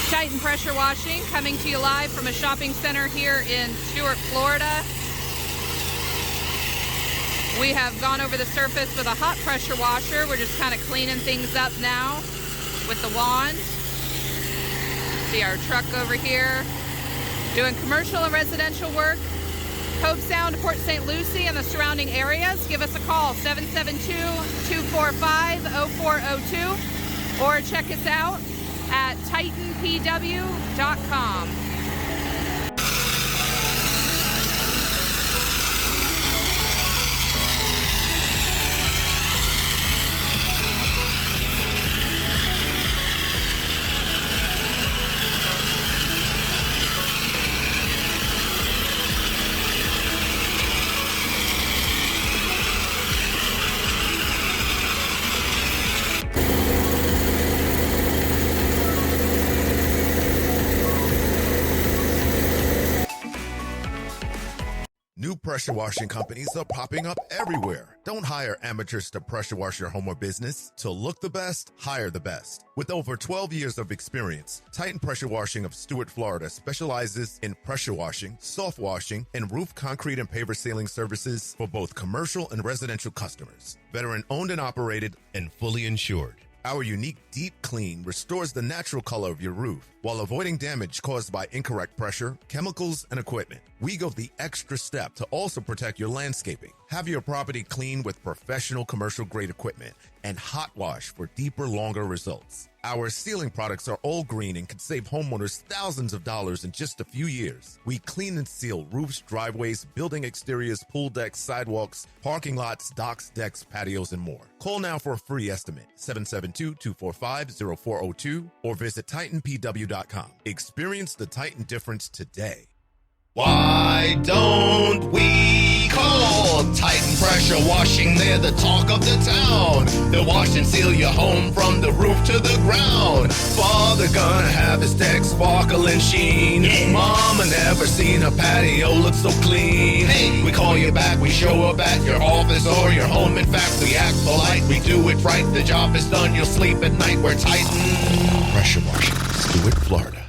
Titan Pressure Washing, coming to you live from a shopping center here in Stuart, Florida. We have gone over the surface with a hot pressure washer. We're just kind of cleaning things up now with the wand. See our truck over here doing commercial and residential work. Hope Sound, Port St. Lucie and the surrounding areas. Give us a call, 772-245-0402, or check us out at titanpw.com. New pressure washing companies are popping up everywhere. Don't hire amateurs to pressure wash your home or business. To look the best, hire the best. With over 12 years of experience, Titan Pressure Washing of Stuart, Florida specializes in pressure washing, soft washing, and roof concrete and paver sealing services for both commercial and residential customers. Veteran owned and operated and fully insured. Our unique deep clean restores the natural color of your roof while avoiding damage caused by incorrect pressure, chemicals, and equipment. We go the extra step to also protect your landscaping. Have your property clean with professional commercial grade equipment and hot wash for deeper, longer results. Our sealing products are all green and can save homeowners thousands of dollars in just a few years. We clean and seal roofs, driveways, building exteriors, pool decks, sidewalks, parking lots, docks, decks, patios, and more. Call now for a free estimate, 772-245-0402, or visit TitanPW.com. Experience the Titan difference today. Why don't we call Titan Pressure Washing? They're the talk of the town. They'll wash and seal your home from the roof to the ground. Father gonna have his deck sparkle and sheen. Mama never seen a patio look so clean. Hey, we call you back, we show up at your office or your home. In fact, we act polite, we do it right. The job is done, you'll sleep at night. We're Titan Pressure Washing, Stuart, Florida.